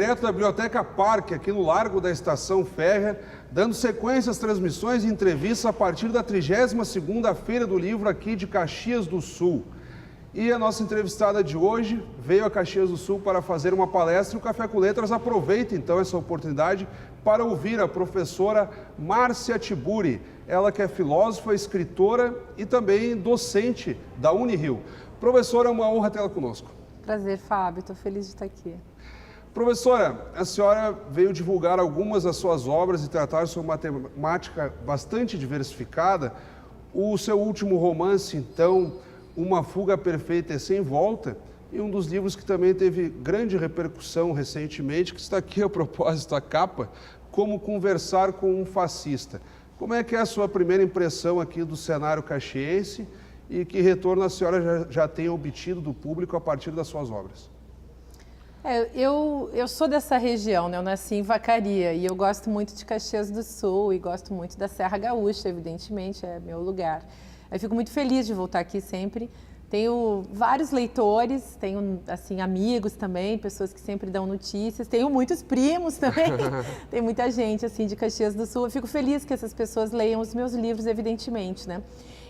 direto da Biblioteca Parque, aqui no Largo da Estação Férrea, dando sequência às transmissões e entrevistas a partir da 32ª Feira do Livro aqui de Caxias do Sul. E a nossa entrevistada de hoje veio a Caxias do Sul para fazer uma palestra e o Café com Letras aproveita então essa oportunidade para ouvir a professora Márcia Tiburi. Ela que é filósofa, escritora e também docente da Unirio. Professora, é uma honra tê-la conosco. Prazer, Fábio. Estou feliz de estar aqui. Professora, a senhora veio divulgar algumas das suas obras e tratar sobre uma temática bastante diversificada. O seu último romance, então, Uma Fuga Perfeita e Sem Volta, e um dos livros que também teve grande repercussão recentemente, que está aqui a propósito, a capa, Como Conversar com um Fascista. Como é que é a sua primeira impressão aqui do cenário caxiense e que retorno a senhora já tem obtido do público a partir das suas obras? Eu sou dessa região, né? Eu nasci em Vacaria e eu gosto muito de Caxias do Sul e gosto muito da Serra Gaúcha, evidentemente, é meu lugar. Eu fico muito feliz de voltar aqui sempre. Tenho vários leitores, tenho assim, amigos também, pessoas que sempre dão notícias, tenho muitos primos também, tem muita gente assim, de Caxias do Sul. Eu fico feliz que essas pessoas leiam os meus livros, evidentemente, né?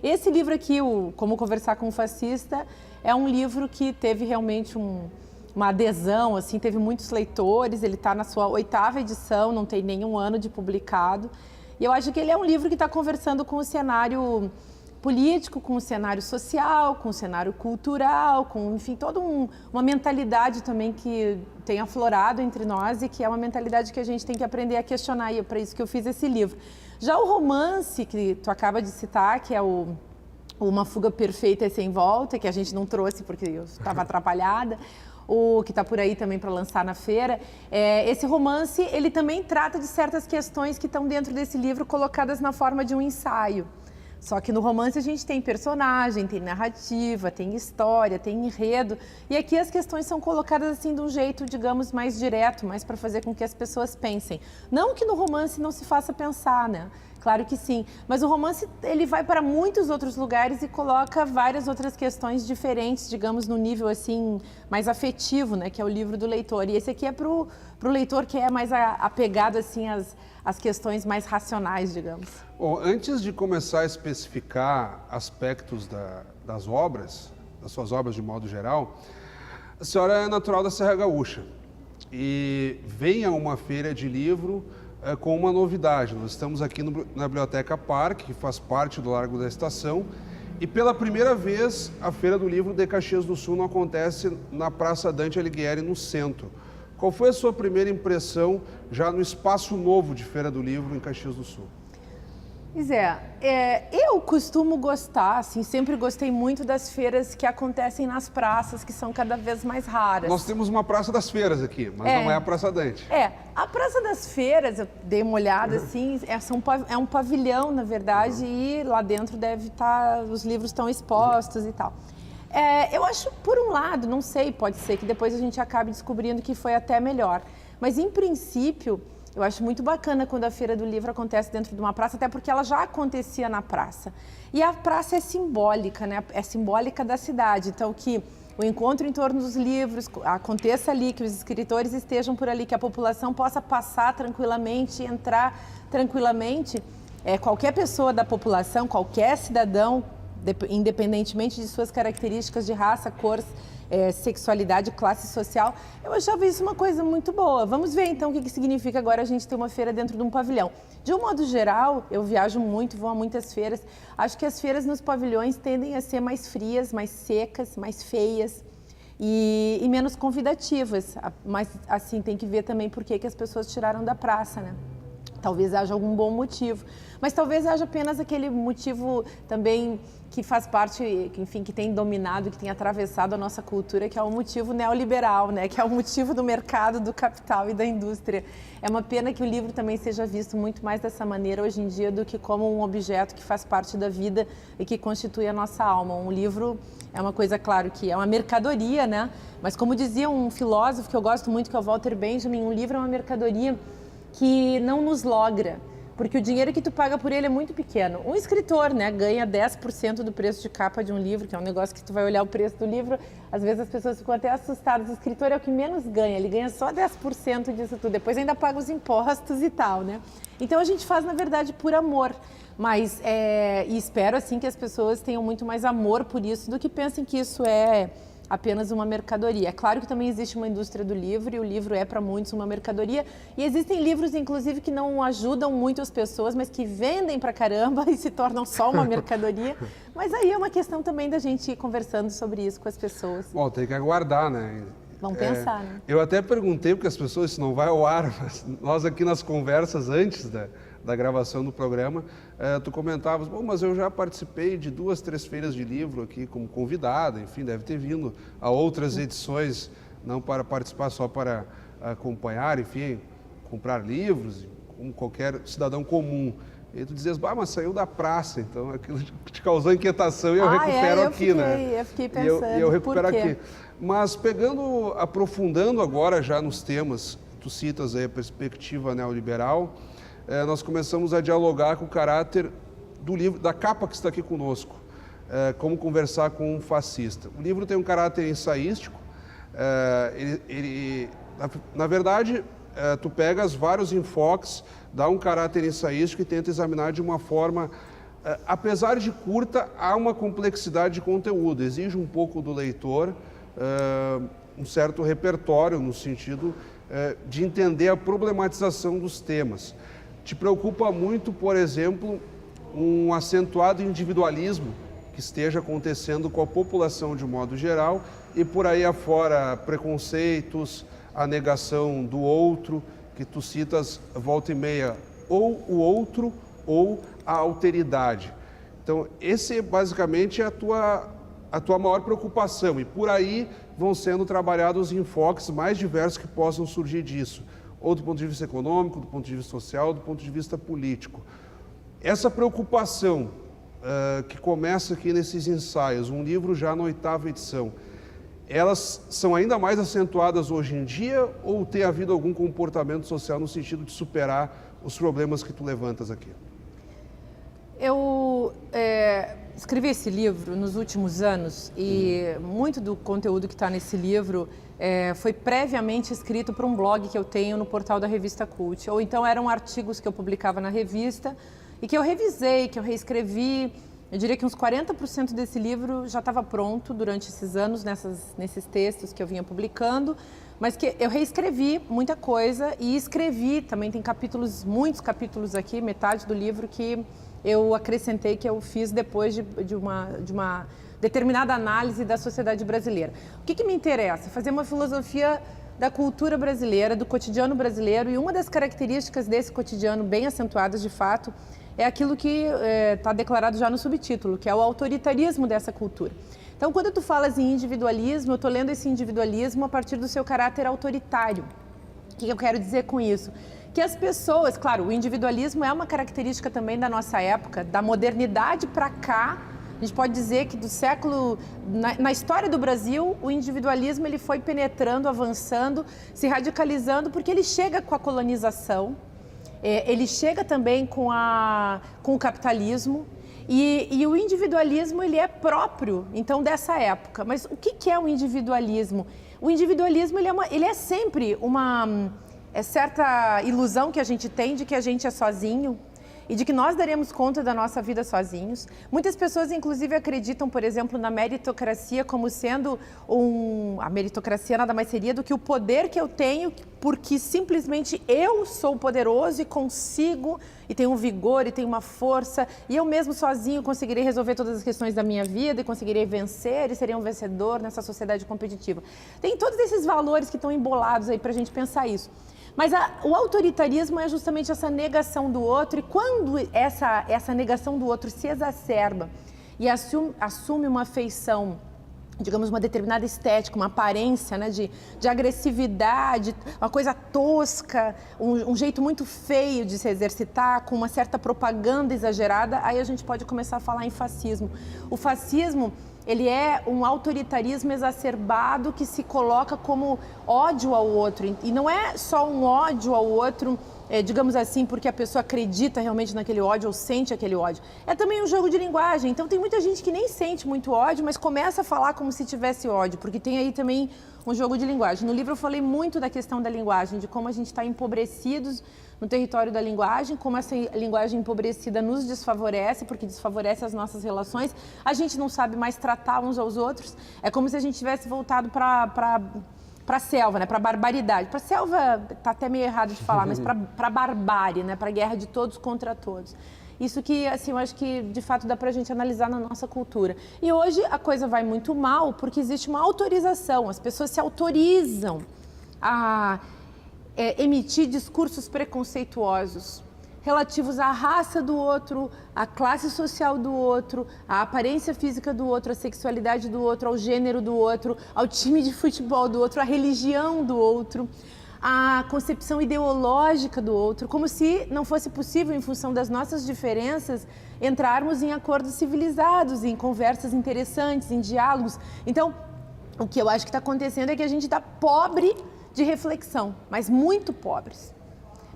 Esse livro aqui, o Como Conversar com um Fascista, é um livro que teve realmente uma adesão, assim, teve muitos leitores, ele está na sua 8ª edição, não tem nenhum ano de publicado. E eu acho que ele é um livro que está conversando com o cenário político, com o cenário social, com o cenário cultural, com, enfim, toda uma mentalidade também que tem aflorado entre nós e que é uma mentalidade que a gente tem que aprender a questionar, e é para isso que eu fiz esse livro. Já o romance que tu acaba de citar, que é Uma Fuga Perfeita e Sem Volta, que a gente não trouxe porque eu estava atrapalhada, o que está por aí também para lançar na feira. Esse romance, ele também trata de certas questões que estão dentro desse livro colocadas na forma de um ensaio. Só que no romance a gente tem personagem, tem narrativa, tem história, tem enredo. E aqui as questões são colocadas assim de um jeito, digamos, mais direto, mais para fazer com que as pessoas pensem. Não que no romance não se faça pensar, né? Claro que sim, mas o romance ele vai para muitos outros lugares e coloca várias outras questões diferentes, digamos, no nível assim mais afetivo, né, que é o livro do leitor. E esse aqui é pro leitor que é mais apegado assim às questões mais racionais, digamos. Bom, antes de começar a especificar aspectos das suas obras de modo geral, a senhora é natural da Serra Gaúcha e vem a uma feira de livro com uma novidade. Nós estamos aqui na Biblioteca Parque, que faz parte do Largo da Estação, e pela primeira vez a Feira do Livro de Caxias do Sul não acontece na Praça Dante Alighieri, no centro. Qual foi a sua primeira impressão já no espaço novo de Feira do Livro em Caxias do Sul? Pois eu costumo gostar, assim, sempre gostei muito das feiras que acontecem nas praças, que são cada vez mais raras. Nós temos uma Praça das Feiras aqui, mas não é a Praça Dante. A Praça das Feiras, eu dei uma olhada, assim, é um pavilhão, na verdade, e lá dentro deve estar, os livros estão expostos e tal. Eu acho, por um lado, não sei, pode ser que depois a gente acabe descobrindo que foi até melhor, mas em princípio, eu acho muito bacana quando a Feira do Livro acontece dentro de uma praça, até porque ela já acontecia na praça. E a praça é simbólica, né? É simbólica da cidade. Então, que o encontro em torno dos livros aconteça ali, que os escritores estejam por ali, que a população possa passar tranquilamente, entrar tranquilamente. Qualquer pessoa da população, qualquer cidadão, independentemente de suas características de raça, cor, sexualidade, classe social, eu achava isso uma coisa muito boa. Vamos ver então o que significa agora a gente ter uma feira dentro de um pavilhão. De um modo geral, eu viajo muito, vou a muitas feiras, acho que as feiras nos pavilhões tendem a ser mais frias, mais secas, mais feias e menos convidativas, mas assim tem que ver também por que as pessoas tiraram da praça, né? Talvez haja algum bom motivo, mas talvez haja apenas aquele motivo também que faz parte, enfim, que tem dominado, que tem atravessado a nossa cultura, que é o motivo neoliberal, né? Que é o motivo do mercado, do capital e da indústria. É uma pena que o livro também seja visto muito mais dessa maneira hoje em dia do que como um objeto que faz parte da vida e que constitui a nossa alma. Um livro é uma coisa, claro, que é uma mercadoria, né? Mas como dizia um filósofo que eu gosto muito, que é o Walter Benjamin, um livro é uma mercadoria que não nos logra, porque o dinheiro que tu paga por ele é muito pequeno. Um escritor, né, ganha 10% do preço de capa de um livro, que é um negócio que tu vai olhar o preço do livro, às vezes as pessoas ficam até assustadas. O escritor é o que menos ganha, ele ganha só 10% disso tudo, depois ainda paga os impostos e tal, né? Então a gente faz, na verdade, por amor. Mas, e espero, assim, que as pessoas tenham muito mais amor por isso do que pensem que isso é apenas uma mercadoria. É claro que também existe uma indústria do livro e o livro é para muitos uma mercadoria. E existem livros, inclusive, que não ajudam muito as pessoas, mas que vendem pra caramba e se tornam só uma mercadoria. Mas aí é uma questão também da gente ir conversando sobre isso com as pessoas. Bom, tem que aguardar, né? Vamos pensar, né? Eu até perguntei, porque as pessoas, isso não vai ao ar, mas nós aqui nas conversas antes da gravação do programa, tu comentavas, bom, mas eu já participei de 2, 3 feiras de livro aqui como convidada, enfim, deve ter vindo a outras edições, não para participar, só para acompanhar, enfim, comprar livros, como qualquer cidadão comum. E tu dizias, mas saiu da praça, então aquilo te causou inquietação e eu recupero aqui, né? Eu fiquei pensando, eu recupero por quê? aqui. Mas aprofundando agora já nos temas, tu citas aí a perspectiva neoliberal, nós começamos a dialogar com o caráter do livro, da capa que está aqui conosco, como conversar com um fascista. O livro tem um caráter ensaístico, na verdade, tu pegas vários enfoques, dá um caráter ensaístico e tenta examinar de uma forma, apesar de curta, há uma complexidade de conteúdo, exige um pouco do leitor, um certo repertório no sentido de entender a problematização dos temas. Te preocupa muito, por exemplo, um acentuado individualismo que esteja acontecendo com a população de modo geral e por aí afora preconceitos, a negação do outro, que tu citas volta e meia, ou o outro ou a alteridade. Então, esse basicamente é a tua maior preocupação e por aí vão sendo trabalhados enfoques mais diversos que possam surgir disso, ou do ponto de vista econômico, do ponto de vista social, do ponto de vista político. Essa preocupação que começa aqui nesses ensaios, um livro já na 8ª edição, elas são ainda mais acentuadas hoje em dia ou tem havido algum comportamento social no sentido de superar os problemas que tu levantas aqui? Eu escrevi esse livro nos últimos anos e muito do conteúdo que está nesse livro foi previamente escrito para um blog que eu tenho no portal da revista Cult, ou então eram artigos que eu publicava na revista e que eu revisei, que eu reescrevi. Eu diria que uns 40% desse livro já estava pronto durante esses anos, nesses textos que eu vinha publicando, mas que eu reescrevi muita coisa e escrevi, também tem capítulos, muitos capítulos aqui, metade do livro que eu acrescentei, que eu fiz depois de uma determinada análise da sociedade brasileira. O que me interessa? Fazer uma filosofia da cultura brasileira, do cotidiano brasileiro, e uma das características desse cotidiano bem acentuadas, de fato, é aquilo que está declarado já no subtítulo, que é o autoritarismo dessa cultura. Então, quando tu falas em individualismo, eu estou lendo esse individualismo a partir do seu caráter autoritário. O que eu quero dizer com isso? Que as pessoas, claro, o individualismo é uma característica também da nossa época, da modernidade para cá. A gente pode dizer que do século, na história do Brasil, o individualismo ele foi penetrando, avançando, se radicalizando, porque ele chega com a colonização, ele chega também com o capitalismo, e o individualismo ele é próprio, então, dessa época. Mas o que é o individualismo? O individualismo ele é sempre uma certa ilusão que a gente tem de que a gente é sozinho e de que nós daremos conta da nossa vida sozinhos. Muitas pessoas, inclusive, acreditam, por exemplo, na meritocracia como sendo a meritocracia nada mais seria do que o poder que eu tenho porque simplesmente eu sou poderoso e consigo, e tenho um vigor, e tenho uma força, e eu mesmo sozinho conseguirei resolver todas as questões da minha vida e conseguirei vencer e serei um vencedor nessa sociedade competitiva. Tem todos esses valores que estão embolados aí para a gente pensar isso. Mas o autoritarismo é justamente essa negação do outro, e quando essa negação do outro se exacerba e assume uma feição, digamos, uma determinada estética, uma aparência, né, de agressividade, uma coisa tosca, um jeito muito feio de se exercitar, com uma certa propaganda exagerada, aí a gente pode começar a falar em fascismo. O fascismo, ele é um autoritarismo exacerbado que se coloca como ódio ao outro. E não é só um ódio ao outro digamos assim, porque a pessoa acredita realmente naquele ódio ou sente aquele ódio. É também um jogo de linguagem. Então tem muita gente que nem sente muito ódio, mas começa a falar como se tivesse ódio, porque tem aí também um jogo de linguagem. No livro eu falei muito da questão da linguagem, de como a gente está empobrecidos no território da linguagem, como essa linguagem empobrecida nos desfavorece, porque desfavorece as nossas relações. A gente não sabe mais tratar uns aos outros. É como se a gente tivesse voltado para a selva, né? Para a barbaridade. Para a selva, está até meio errado de falar, mas para a barbárie, né? Para a guerra de todos contra todos. Isso que, assim, eu acho que, de fato, dá para a gente analisar na nossa cultura. E hoje a coisa vai muito mal porque existe uma autorização. As pessoas se autorizam a emitir discursos preconceituosos relativos à raça do outro, à classe social do outro, à aparência física do outro, à sexualidade do outro, ao gênero do outro, ao time de futebol do outro, à religião do outro, à concepção ideológica do outro, como se não fosse possível, em função das nossas diferenças, entrarmos em acordos civilizados, em conversas interessantes, em diálogos. Então, o que eu acho que está acontecendo é que a gente está pobre de reflexão, mas muito pobres.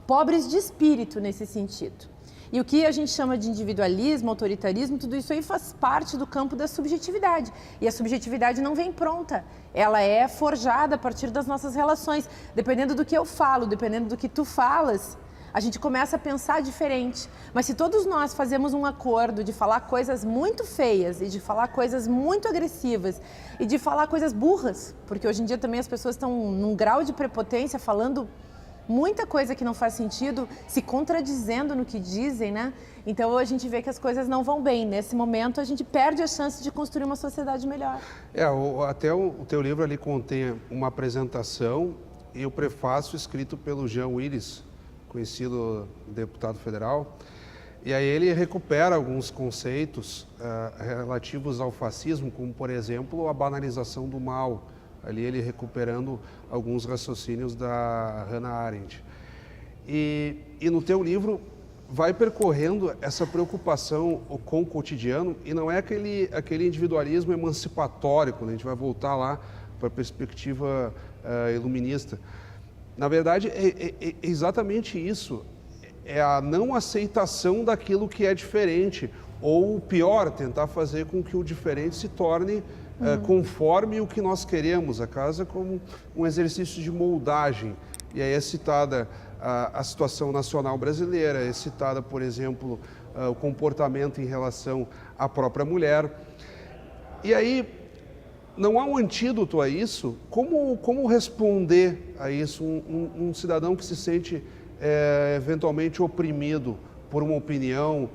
Pobres de espírito nesse sentido. E o que a gente chama de individualismo, autoritarismo, tudo isso aí faz parte do campo da subjetividade. E a subjetividade não vem pronta, ela é forjada a partir das nossas relações. Dependendo do que eu falo, dependendo do que tu falas, a gente começa a pensar diferente. Mas se todos nós fazemos um acordo de falar coisas muito feias e de falar coisas muito agressivas e de falar coisas burras, porque hoje em dia também as pessoas estão num grau de prepotência falando muita coisa que não faz sentido, se contradizendo no que dizem, né? Então a gente vê que as coisas não vão bem. Nesse momento a gente perde a chance de construir uma sociedade melhor. Até o teu livro ali contém uma apresentação e o prefácio escrito pelo Jean Willis, conhecido deputado federal. E aí ele recupera alguns conceitos relativos ao fascismo, como por exemplo a banalização do mal. Ali ele recuperando alguns raciocínios da Hannah Arendt. E no teu livro vai percorrendo essa preocupação com o cotidiano e não é aquele individualismo emancipatório, quando a gente vai voltar lá para a perspectiva iluminista. Na verdade, é exatamente isso, é a não aceitação daquilo que é diferente, ou pior, tentar fazer com que o diferente se torne conforme o que nós queremos, a casa como um exercício de moldagem. E aí é citada a situação nacional brasileira, é citada, por exemplo, o comportamento em relação à própria mulher. E aí não há um antídoto a isso? Como responder a isso um cidadão que se sente eventualmente oprimido por uma opinião,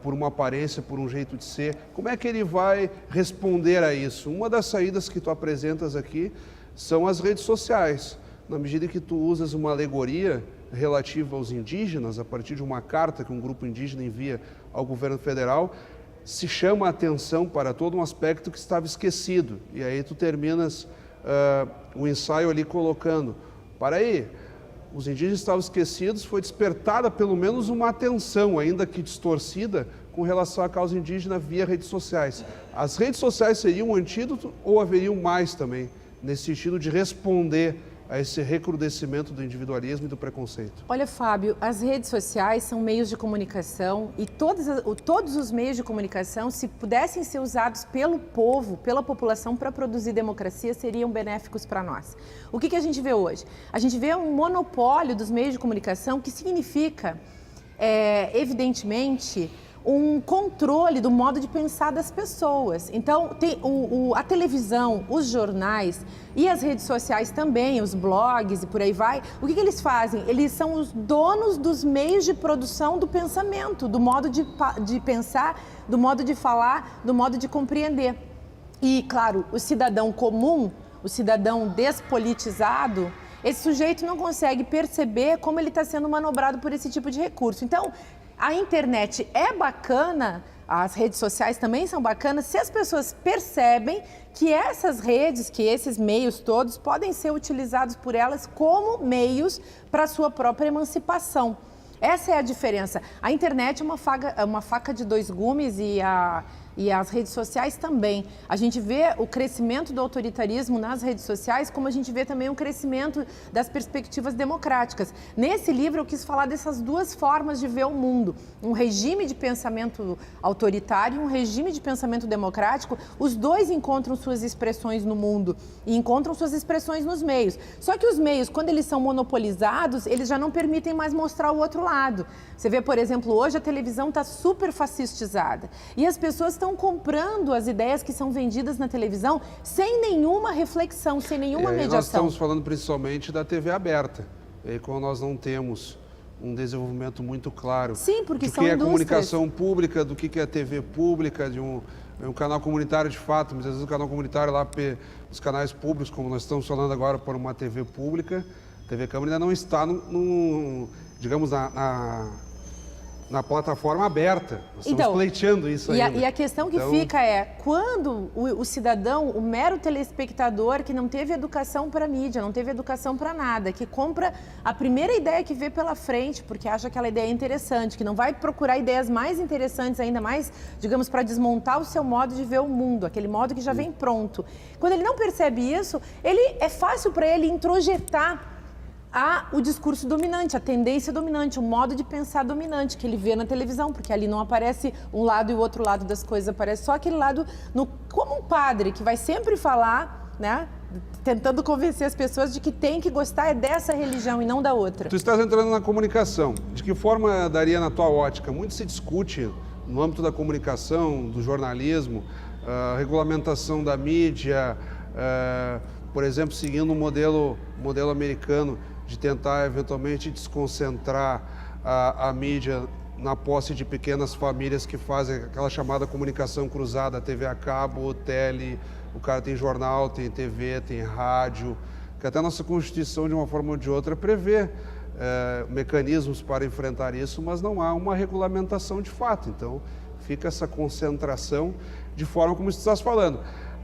por uma aparência, por um jeito de ser? Como é que ele vai responder a isso? Uma das saídas que tu apresentas aqui são as redes sociais. Na medida que tu usas uma alegoria relativa aos indígenas, a partir de uma carta que um grupo indígena envia ao governo federal, se chama a atenção para todo um aspecto que estava esquecido. E aí tu terminas o ensaio ali colocando, para aí, os indígenas estavam esquecidos, foi despertada pelo menos uma atenção, ainda que distorcida, com relação à causa indígena via redes sociais. As redes sociais seriam um antídoto ou haveriam mais também, nesse sentido de responder a esse recrudescimento do individualismo e do preconceito? Olha, Fábio, as redes sociais são meios de comunicação e todos os meios de comunicação, se pudessem ser usados pelo povo, pela população para produzir democracia, seriam benéficos para nós. O que a gente vê hoje? A gente vê um monopólio dos meios de comunicação que significa, evidentemente, um controle do modo de pensar das pessoas. Então, tem a televisão, os jornais e as redes sociais também, os blogs e por aí vai. O que eles fazem? Eles são os donos dos meios de produção do pensamento, do modo de pensar, do modo de falar, do modo de compreender. E, claro, o cidadão comum, o cidadão despolitizado, esse sujeito não consegue perceber como ele está sendo manobrado por esse tipo de recurso. Então, a internet é bacana, as redes sociais também são bacanas, se as pessoas percebem que essas redes, que esses meios todos podem ser utilizados por elas como meios para a sua própria emancipação. Essa é a diferença. A internet é uma faca de dois gumes e E as redes sociais também. A gente vê o crescimento do autoritarismo nas redes sociais, como a gente vê também o crescimento das perspectivas democráticas. Nesse livro eu quis falar dessas duas formas de ver o mundo. Um regime de pensamento autoritário e um regime de pensamento democrático. Os dois encontram suas expressões no mundo e encontram suas expressões nos meios. Só que os meios, quando eles são monopolizados, eles já não permitem mais mostrar o outro lado. Você vê, por exemplo, hoje a televisão está super fascistizada e as pessoas estão comprando as ideias que são vendidas na televisão sem nenhuma reflexão, sem nenhuma mediação. Nós estamos falando principalmente da TV aberta, quando nós não temos um desenvolvimento muito claro. Sim, porque do são que é indústrias. Comunicação pública, do que é TV pública, de um canal comunitário de fato, mas às vezes o canal comunitário lá, os canais públicos, como nós estamos falando agora por uma TV pública, a TV Câmara ainda não está digamos, na plataforma aberta. Nós estamos pleiteando isso aí. E a questão que fica é, quando o cidadão, o mero telespectador que não teve educação para mídia, não teve educação para nada, que compra a primeira ideia que vê pela frente, porque acha aquela ideia interessante, que não vai procurar ideias mais interessantes, ainda mais, digamos, para desmontar o seu modo de ver o mundo, aquele modo que já vem pronto. Quando ele não percebe isso, é fácil para ele introjetar o discurso dominante, a tendência dominante, o modo de pensar dominante que ele vê na televisão, porque ali não aparece um lado e o outro lado das coisas, aparece só aquele lado, como um padre que vai sempre falar, né, tentando convencer as pessoas de que tem que gostar dessa religião e não da outra. Tu estás entrando na comunicação. De que forma daria na tua ótica? Muito se discute no âmbito da comunicação, do jornalismo, a regulamentação da mídia, por exemplo, seguindo um modelo americano, de tentar eventualmente desconcentrar a mídia na posse de pequenas famílias que fazem aquela chamada comunicação cruzada, TV a cabo, tele, o cara tem jornal, tem TV, tem rádio, que até a nossa Constituição, de uma forma ou de outra, prevê mecanismos para enfrentar isso, mas não há uma regulamentação de fato. Então, fica essa concentração de forma como você estás falando.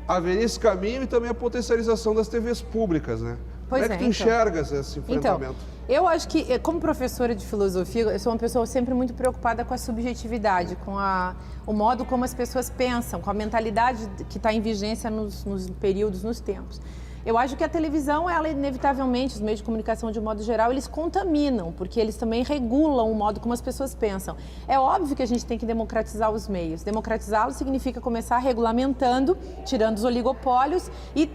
Haveria esse caminho e também a potencialização das TVs públicas, né? Como é que tu enxergas esse enfrentamento? Eu acho que, como professora de filosofia, eu sou uma pessoa sempre muito preocupada com a subjetividade, com o modo como as pessoas pensam, com a mentalidade que está em vigência nos períodos, nos tempos. Eu acho que a televisão, ela inevitavelmente, os meios de comunicação de um modo geral, eles contaminam, porque eles também regulam o modo como as pessoas pensam. É óbvio que a gente tem que democratizar os meios. Democratizá-los significa começar regulamentando, tirando os oligopólios e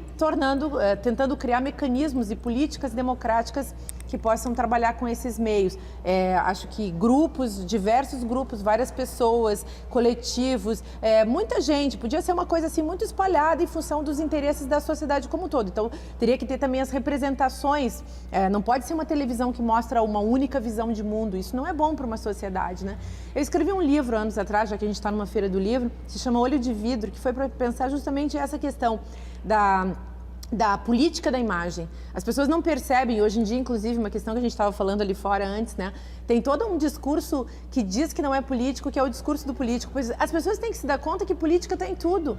tentando criar mecanismos e políticas democráticas que possam trabalhar com esses meios. Acho que diversos grupos, várias pessoas, coletivos, muita gente, podia ser uma coisa assim muito espalhada em função dos interesses da sociedade como um todo. Então, teria que ter também as representações, não pode ser uma televisão que mostra uma única visão de mundo, isso não é bom para uma sociedade, né? Eu escrevi um livro anos atrás, já que a gente está numa feira do livro, se chama Olho de Vidro, que foi para pensar justamente essa questão da política da imagem. As pessoas não percebem, hoje em dia, inclusive, uma questão que a gente estava falando ali fora antes, né? Tem todo um discurso que diz que não é político, que é o discurso do político. Pois as pessoas têm que se dar conta que política está em tudo.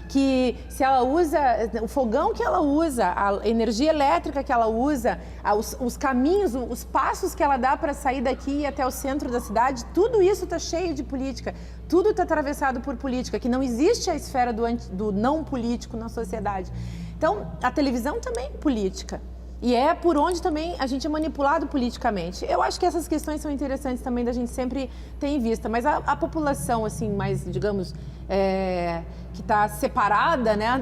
Que se ela usa, o fogão que ela usa, a energia elétrica que ela usa, os caminhos, os passos que ela dá para sair daqui e até o centro da cidade, tudo isso está cheio de política. Tudo está atravessado por política, que não existe a esfera do não político na sociedade. Então, a televisão também é política. E é por onde também a gente é manipulado politicamente. Eu acho que essas questões são interessantes também da gente sempre ter em vista. Mas a população, assim, mais, digamos, que está separada, né,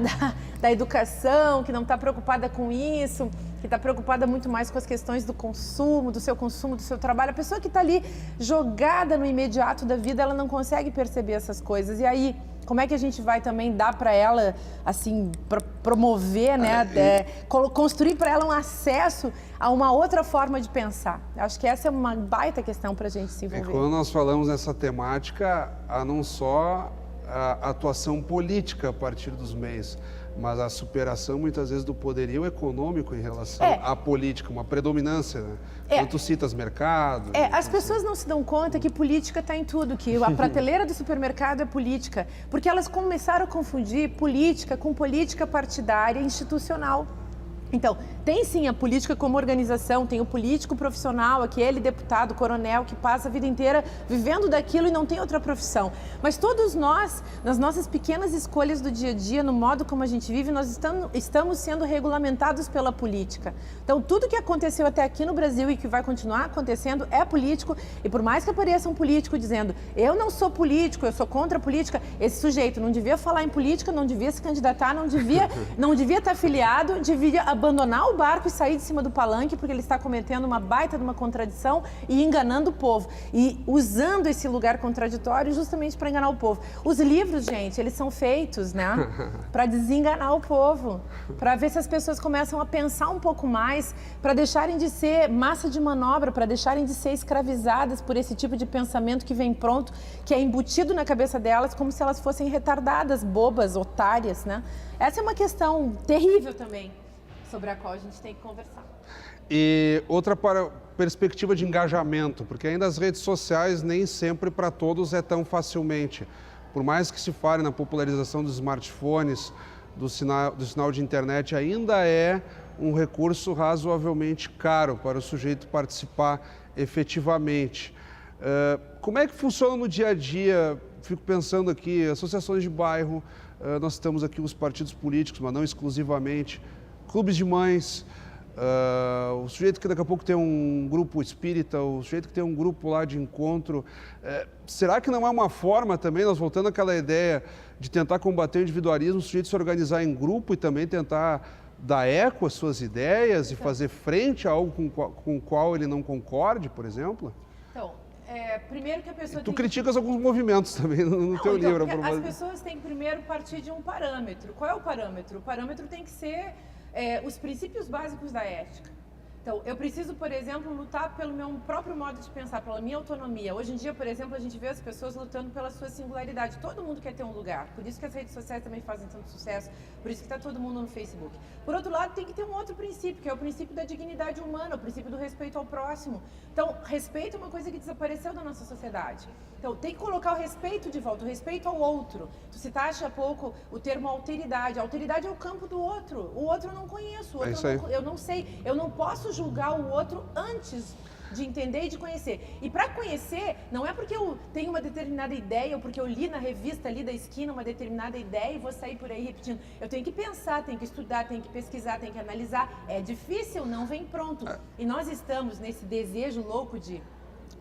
da educação, que não está preocupada com isso, que está preocupada muito mais com as questões do consumo, do seu trabalho. A pessoa que está ali jogada no imediato da vida, ela não consegue perceber essas coisas. E aí, como é que a gente vai também dar para ela, assim, promover, né, construir para ela um acesso a uma outra forma de pensar? Acho que essa é uma baita questão para a gente se envolver. Quando nós falamos nessa temática, há não só a atuação política a partir dos meios, mas a superação, muitas vezes, do poderio econômico em relação à política, uma predominância, né? Quando tu citas mercado... As pessoas não se dão conta que política está em tudo, que a prateleira do supermercado é política, porque elas começaram a confundir política com política partidária institucional. Então, tem sim a política como organização, tem o político profissional, aquele deputado, coronel, que passa a vida inteira vivendo daquilo e não tem outra profissão. Mas todos nós, nas nossas pequenas escolhas do dia a dia, no modo como a gente vive, nós estamos sendo regulamentados pela política. Então, tudo que aconteceu até aqui no Brasil e que vai continuar acontecendo é político, e por mais que apareça um político dizendo, eu não sou político, eu sou contra a política, esse sujeito não devia falar em política, não devia se candidatar, não devia estar afiliado, devia abandonar o barco e sair de cima do palanque, porque ele está cometendo uma baita de uma contradição e enganando o povo. E usando esse lugar contraditório justamente para enganar o povo. Os livros, gente, eles são feitos, né, para desenganar o povo, para ver se as pessoas começam a pensar um pouco mais, para deixarem de ser massa de manobra, para deixarem de ser escravizadas por esse tipo de pensamento que vem pronto, que é embutido na cabeça delas como se elas fossem retardadas, bobas, otárias, né? Essa é uma questão terrível também, sobre a qual a gente tem que conversar. E outra perspectiva de engajamento, porque ainda as redes sociais nem sempre para todos é tão facilmente. Por mais que se fale na popularização dos smartphones, do sinal de internet, ainda é um recurso razoavelmente caro para o sujeito participar efetivamente. Como é que funciona no dia a dia? Fico pensando aqui, associações de bairro, nós temos aqui os partidos políticos, mas não exclusivamente, clubes de mães, o sujeito que daqui a pouco tem um grupo espírita, o sujeito que tem um grupo lá de encontro. Será que não é uma forma também, nós voltando àquela ideia de tentar combater o individualismo, o sujeito se organizar em grupo e também tentar dar eco às suas ideias e fazer frente a algo com o qual ele não concorde, por exemplo? Então, primeiro que a pessoa Tu criticas alguns movimentos também no teu livro. As pessoas têm que primeiro partir de um parâmetro. Qual é o parâmetro? O parâmetro tem que ser os princípios básicos da ética. Então, eu preciso, por exemplo, lutar pelo meu próprio modo de pensar, pela minha autonomia. Hoje em dia, por exemplo, a gente vê as pessoas lutando pela sua singularidade. Todo mundo quer ter um lugar. Por isso que as redes sociais também fazem tanto sucesso. Por isso que está todo mundo no Facebook. Por outro lado, tem que ter um outro princípio, que é o princípio da dignidade humana, o princípio do respeito ao próximo. Então, respeito é uma coisa que desapareceu da nossa sociedade. Então, tem que colocar o respeito de volta, o respeito ao outro. Tu citaste há pouco o termo alteridade. A alteridade é o campo do outro. O outro eu não conheço, o outro eu não sei. Eu não posso julgar o outro antes de entender e de conhecer. E para conhecer, não é porque eu tenho uma determinada ideia ou porque eu li na revista ali da esquina uma determinada ideia e vou sair por aí repetindo. Eu tenho que pensar, tenho que estudar, tenho que pesquisar, tenho que analisar. É difícil, não vem pronto. E nós estamos nesse desejo louco de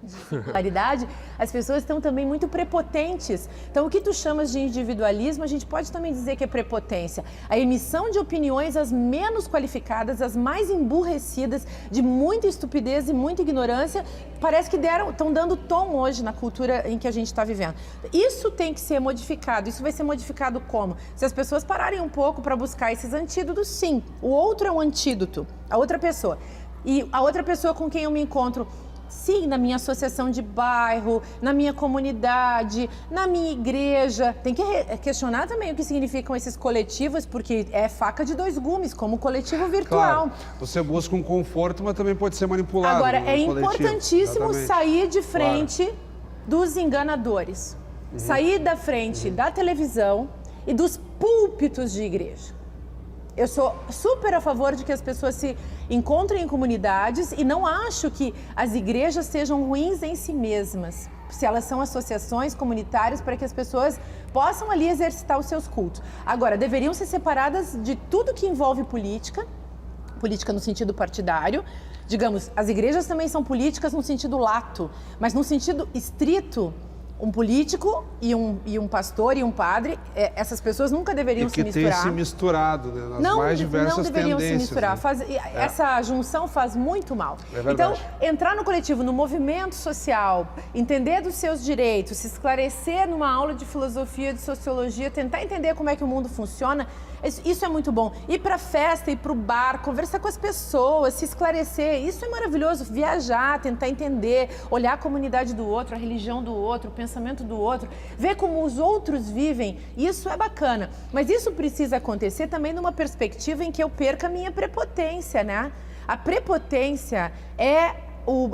singularidade, as pessoas estão também muito prepotentes. Então, o que tu chamas de individualismo, a gente pode também dizer que é prepotência. A emissão de opiniões as menos qualificadas, as mais emburrecidas, de muita estupidez e muita ignorância, parece que estão dando tom hoje na cultura em que a gente está vivendo. Isso tem que ser modificado. Isso vai ser modificado como? Se as pessoas pararem um pouco para buscar esses antídotos, sim. O outro é um antídoto, a outra pessoa. E a outra pessoa com quem eu me encontro, sim, na minha associação de bairro, na minha comunidade, na minha igreja. Tem que questionar também o que significam esses coletivos, porque é faca de dois gumes, como coletivo virtual. Claro, você busca um conforto, mas também pode ser manipulado. Agora, é importantíssimo sair de frente dos enganadores. Sair da frente da televisão e dos púlpitos de igreja. Eu sou super a favor de que as pessoas se encontrem em comunidades e não acho que as igrejas sejam ruins em si mesmas, se elas são associações comunitárias para que as pessoas possam ali exercitar os seus cultos. Agora, deveriam ser separadas de tudo que envolve política no sentido partidário. Digamos, as igrejas também são políticas no sentido lato, mas no sentido estrito, um político e um pastor e um padre, essas pessoas nunca deveriam se misturar. E que tem se misturado, né, nas mais diversas tendências. Não deveriam se misturar. Né? Essa junção faz muito mal. Então, entrar no coletivo, no movimento social, entender dos seus direitos, se esclarecer numa aula de filosofia, de sociologia, tentar entender como é que o mundo funciona, isso é muito bom. Ir para a festa, ir para o bar, conversar com as pessoas, se esclarecer, isso é maravilhoso. Viajar, tentar entender, olhar a comunidade do outro, a religião do outro, o pensamento do outro, ver como os outros vivem, isso é bacana. Mas isso precisa acontecer também numa perspectiva em que eu perca a minha prepotência, né? A prepotência é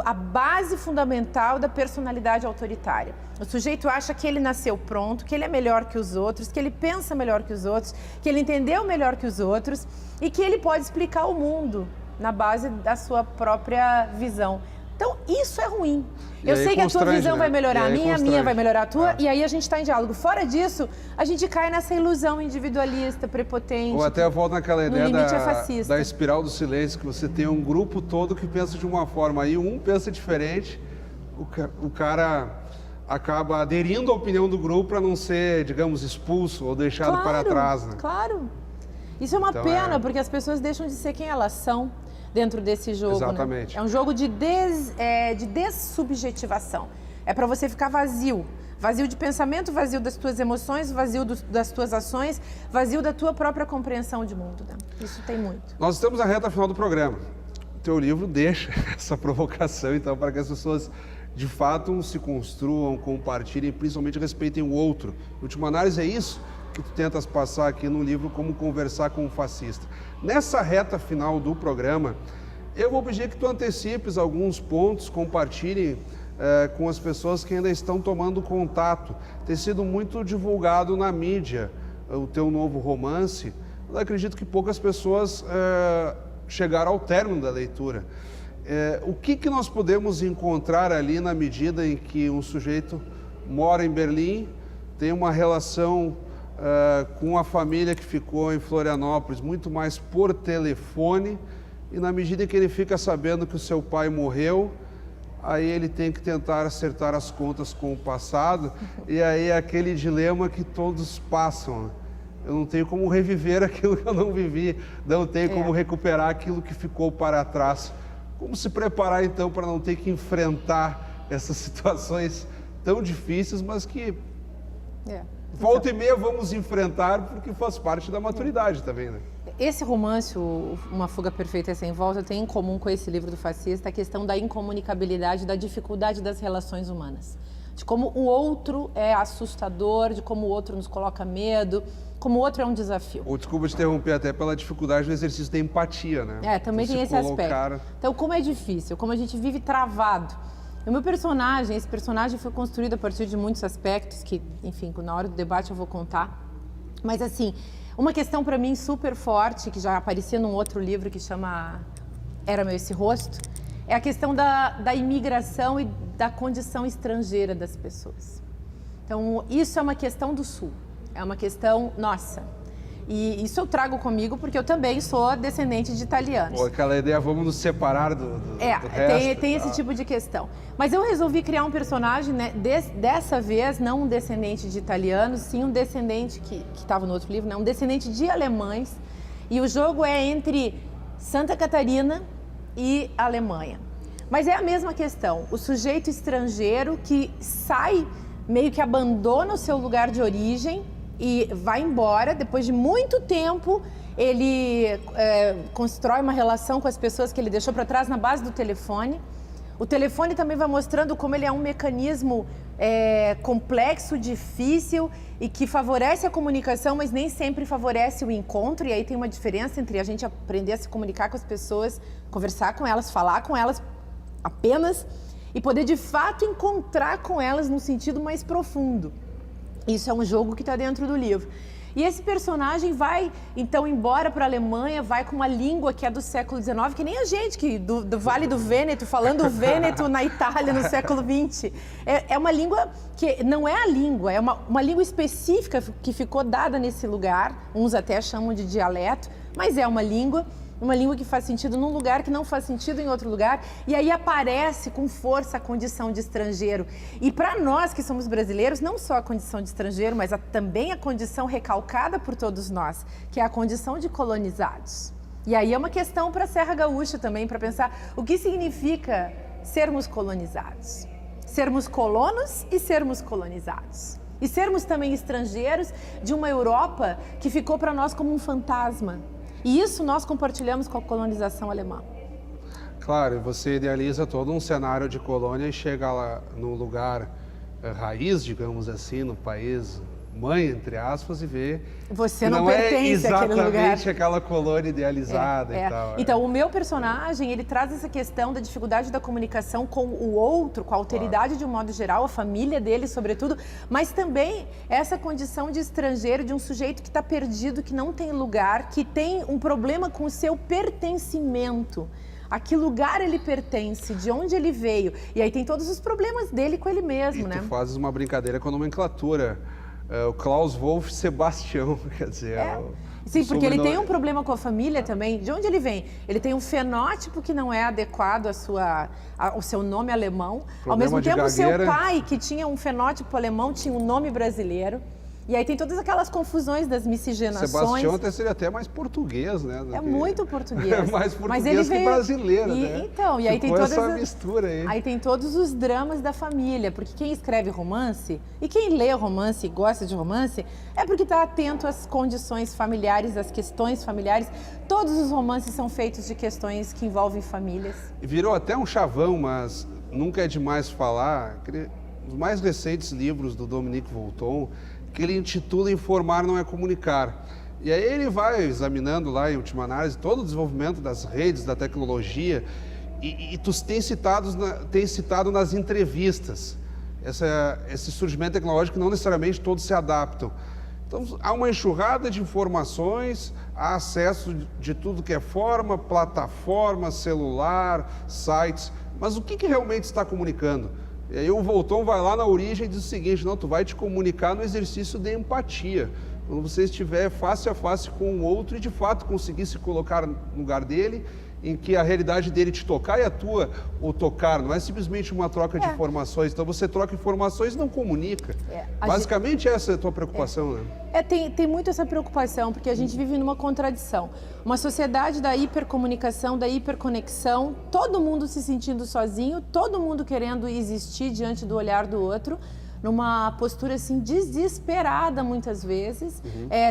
a base fundamental da personalidade autoritária. O sujeito acha que ele nasceu pronto, que ele é melhor que os outros, que ele pensa melhor que os outros, que ele entendeu melhor que os outros e que ele pode explicar o mundo na base da sua própria visão. Então, isso é ruim. Eu sei que a tua visão vai melhorar a minha vai melhorar a tua, e aí a gente está em diálogo. Fora disso, a gente cai nessa ilusão individualista, prepotente. Ou até volta naquela ideia da espiral do silêncio, que você tem um grupo todo que pensa de uma forma, aí um pensa diferente, o cara acaba aderindo à opinião do grupo para não ser, digamos, expulso ou deixado para trás. Né? Claro. Isso é uma pena, porque as pessoas deixam de ser quem elas são dentro desse jogo. Exatamente. Né? É um jogo de dessubjetivação. É para você ficar vazio. Vazio de pensamento, vazio das tuas emoções, vazio das tuas ações, vazio da tua própria compreensão de mundo. Né? Isso tem muito. Nós estamos na reta final do programa. O teu livro deixa essa provocação, então, para que as pessoas, de fato, se construam, compartilhem, principalmente respeitem o outro. Em última análise, é isso que tu tentas passar aqui no livro, como conversar com o fascista. Nessa reta final do programa, eu vou pedir que tu antecipes alguns pontos, compartilhe com as pessoas que ainda estão tomando contato. Tem sido muito divulgado na mídia o teu novo romance. Eu acredito que poucas pessoas chegaram ao término da leitura. O que nós podemos encontrar ali na medida em que um sujeito mora em Berlim, tem uma relação com a família que ficou em Florianópolis, muito mais por telefone, e na medida em que ele fica sabendo que o seu pai morreu, aí ele tem que tentar acertar as contas com o passado, e aí é aquele dilema que todos passam. Né? Eu não tenho como reviver aquilo que eu não vivi, não tenho como recuperar aquilo que ficou para trás. Como se preparar então para não ter que enfrentar essas situações tão difíceis, mas que... volta e meia vamos enfrentar, porque faz parte da maturidade também, né? Esse romance, Uma Fuga Perfeita e Sem Volta, tem em comum com esse livro do fascista a questão da incomunicabilidade, da dificuldade das relações humanas. De como o outro é assustador, de como o outro nos coloca medo, como o outro é um desafio. Ou, desculpa te interromper, até pela dificuldade do exercício da empatia, né? Também tem esse aspecto. Então, como é difícil, como a gente vive travado. O meu personagem, esse personagem foi construído a partir de muitos aspectos que, enfim, na hora do debate eu vou contar. Mas, assim, uma questão para mim super forte, que já aparecia num outro livro que chama Era Meu Esse Rosto, é a questão da imigração e da condição estrangeira das pessoas. Então, isso é uma questão do Sul, é uma questão nossa. E isso eu trago comigo porque eu também sou descendente de italianos. Pô, aquela ideia, vamos nos separar do resto. Tem esse tipo de questão. Mas eu resolvi criar um personagem, né, dessa vez, não um descendente de italianos, sim um descendente, que estava no outro livro, né, um descendente de alemães. E o jogo é entre Santa Catarina e Alemanha. Mas é a mesma questão, o sujeito estrangeiro que sai, meio que abandona o seu lugar de origem, e vai embora, depois de muito tempo, ele constrói uma relação com as pessoas que ele deixou para trás na base do telefone. O telefone também vai mostrando como ele é um mecanismo complexo, difícil e que favorece a comunicação, mas nem sempre favorece o encontro. E aí tem uma diferença entre a gente aprender a se comunicar com as pessoas, conversar com elas, falar com elas apenas e poder de fato encontrar com elas num sentido mais profundo. Isso é um jogo que está dentro do livro. E esse personagem vai, então, embora para a Alemanha, vai com uma língua que é do século XIX, que nem a gente, que do Vale do Vêneto, falando o Vêneto na Itália no século XX. É uma língua que não é a língua, é uma língua específica que ficou dada nesse lugar, uns até chamam de dialeto, mas é uma língua que faz sentido num lugar que não faz sentido em outro lugar, e aí aparece com força a condição de estrangeiro. E para nós que somos brasileiros, não só a condição de estrangeiro, mas também a condição recalcada por todos nós, que é a condição de colonizados. E aí é uma questão para a Serra Gaúcha também, para pensar o que significa sermos colonizados. Sermos colonos e sermos colonizados. E sermos também estrangeiros de uma Europa que ficou para nós como um fantasma. E isso nós compartilhamos com a colonização alemã. Claro, você idealiza todo um cenário de colônia e chega lá no lugar raiz, digamos assim, no país mãe, entre aspas, e vê Você que não pertence àquele lugar. exatamente aquela colônia idealizada e tal. Então, o meu personagem, ele traz essa questão da dificuldade da comunicação com o outro, com a alteridade de um modo geral, a família dele, sobretudo, mas também essa condição de estrangeiro, de um sujeito que está perdido, que não tem lugar, que tem um problema com o seu pertencimento. A que lugar ele pertence, de onde ele veio. E aí tem todos os problemas dele com ele mesmo, né? Tu fazes uma brincadeira com a nomenclatura. O Klaus Wolff Sebastião, quer dizer... Sim, porque ele tem um problema com a família também. De onde ele vem? Ele tem um fenótipo que não é adequado ao seu nome alemão. Ao mesmo tempo, o seu pai, que tinha um fenótipo alemão, tinha um nome brasileiro. E aí tem todas aquelas confusões das miscigenações. Sebastião seria até mais português, né? É muito português. É mais português que brasileiro, né? Então, e aí tem toda essa mistura aí. Aí tem todos os dramas da família, porque quem escreve romance, e quem lê romance e gosta de romance, é porque está atento às condições familiares, às questões familiares. Todos os romances são feitos de questões que envolvem famílias. Virou até um chavão, mas nunca é demais falar. Os mais recentes livros do Dominique Volton, que ele intitula Informar não é comunicar. E aí ele vai examinando lá, em última análise, todo o desenvolvimento das redes, da tecnologia, e tu tem citado nas entrevistas esse surgimento tecnológico que não necessariamente todos se adaptam. Então, há uma enxurrada de informações, há acesso de tudo que é forma, plataforma, celular, sites, mas o que realmente está comunicando? E aí o Volton vai lá na origem e diz o seguinte: não, tu vai te comunicar no exercício de empatia. Quando você estiver face a face com o outro e de fato conseguir se colocar no lugar dele, em que a realidade dele te tocar e a tua o tocar, não é simplesmente uma troca de informações. Então você troca informações e não comunica. Basicamente essa é a tua preocupação, né? Tem muito essa preocupação, porque a gente vive numa contradição. Uma sociedade da hipercomunicação, da hiperconexão, todo mundo se sentindo sozinho, todo mundo querendo existir diante do olhar do outro, numa postura assim desesperada muitas vezes,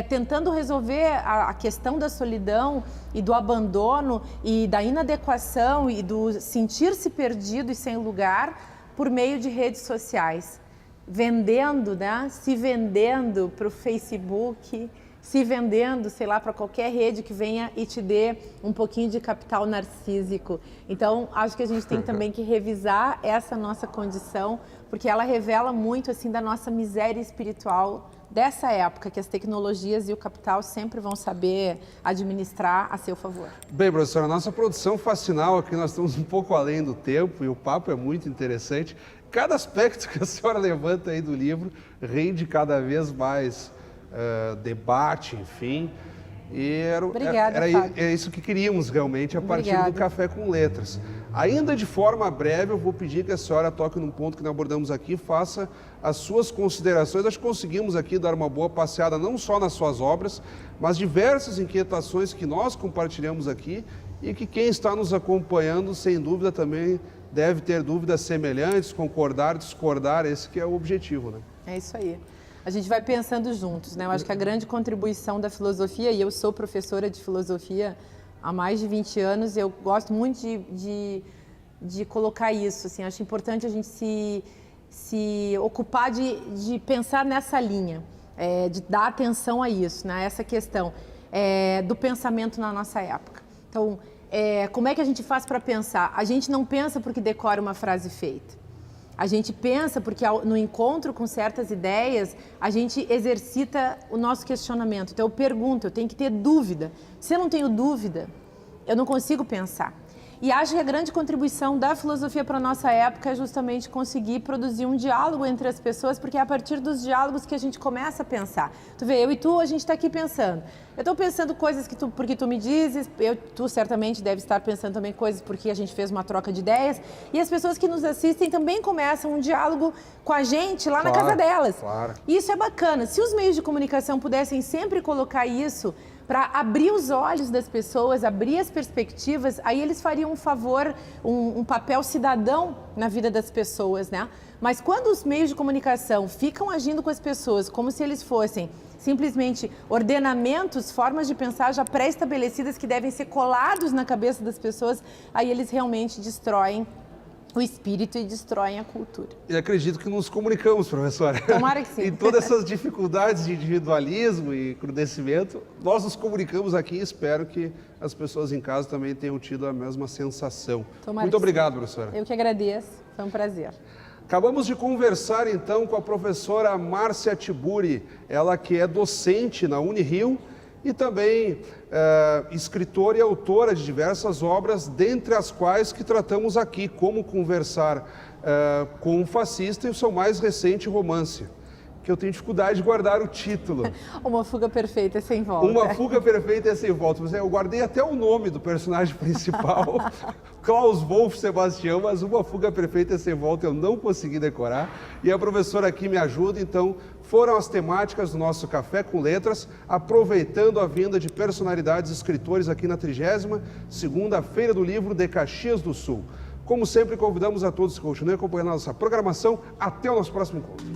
tentando resolver a questão da solidão e do abandono e da inadequação e do sentir-se perdido e sem lugar por meio de redes sociais. Vendendo, né? Se vendendo para o Facebook, se vendendo, sei lá, para qualquer rede que venha e te dê um pouquinho de capital narcísico. Então, acho que a gente tem também que revisar essa nossa condição, porque ela revela muito, assim, da nossa miséria espiritual dessa época, que as tecnologias e o capital sempre vão saber administrar a seu favor. Bem, professora, a nossa produção fascinal aqui, nós estamos um pouco além do tempo e o papo é muito interessante. Cada aspecto que a senhora levanta aí do livro rende cada vez mais debate, enfim. E é isso que queríamos realmente a partir do Café com Letras. Ainda de forma breve, eu vou pedir que a senhora toque num ponto que nós abordamos aqui, faça as suas considerações. Acho que conseguimos aqui dar uma boa passeada não só nas suas obras, mas diversas inquietações que nós compartilhamos aqui e que quem está nos acompanhando, sem dúvida, também deve ter dúvidas semelhantes, concordar, discordar, esse que é o objetivo, né? É isso aí. A gente vai pensando juntos, né? Eu acho que a grande contribuição da filosofia, e eu sou professora de filosofia há mais de 20 anos, eu gosto muito de colocar isso, assim, acho importante a gente se ocupar de pensar nessa linha, de dar atenção a isso, né? Essa questão do pensamento na nossa época. Então, como é que a gente faz para pensar? A gente não pensa porque decora uma frase feita. A gente pensa porque no encontro com certas ideias, a gente exercita o nosso questionamento. Então eu pergunto, eu tenho que ter dúvida. Se eu não tenho dúvida, eu não consigo pensar. E acho que a grande contribuição da filosofia para a nossa época é justamente conseguir produzir um diálogo entre as pessoas, porque é a partir dos diálogos que a gente começa a pensar. Tu vê, eu e tu, a gente está aqui pensando. Eu estou pensando coisas porque tu me dizes, tu certamente deve estar pensando também coisas porque a gente fez uma troca de ideias, e as pessoas que nos assistem também começam um diálogo com a gente lá na casa delas. Claro. E isso é bacana. Se os meios de comunicação pudessem sempre colocar isso para abrir os olhos das pessoas, abrir as perspectivas, aí eles fariam um favor, um papel cidadão na vida das pessoas, né? Mas quando os meios de comunicação ficam agindo com as pessoas como se eles fossem simplesmente ordenamentos, formas de pensar já pré-estabelecidas que devem ser colados na cabeça das pessoas, aí eles realmente destroem o espírito e destroem a cultura. E acredito que nos comunicamos, professora. Tomara que sim. Em todas essas dificuldades de individualismo e crudescimento, nós nos comunicamos aqui e espero que as pessoas em casa também tenham tido a mesma sensação. Tomara Muito que obrigado, sim. professora. Eu que agradeço, foi um prazer. Acabamos de conversar então com a professora Márcia Tiburi, ela que é docente na Unirio e também escritora e autora de diversas obras, dentre as quais que tratamos aqui, Como Conversar com um Fascista e o seu mais recente romance, que eu tenho dificuldade de guardar o título. Uma fuga perfeita e sem volta. Uma fuga perfeita e sem volta. Mas eu guardei até o nome do personagem principal, Klaus Wolf Sebastião, mas Uma Fuga Perfeita e Sem Volta eu não consegui decorar. E a professora aqui me ajuda, então foram as temáticas do nosso Café com Letras, aproveitando a vinda de personalidades escritores aqui na 32ª Feira do Livro de Caxias do Sul. Como sempre, convidamos a todos que continuem acompanhando a nossa programação. Até o nosso próximo encontro.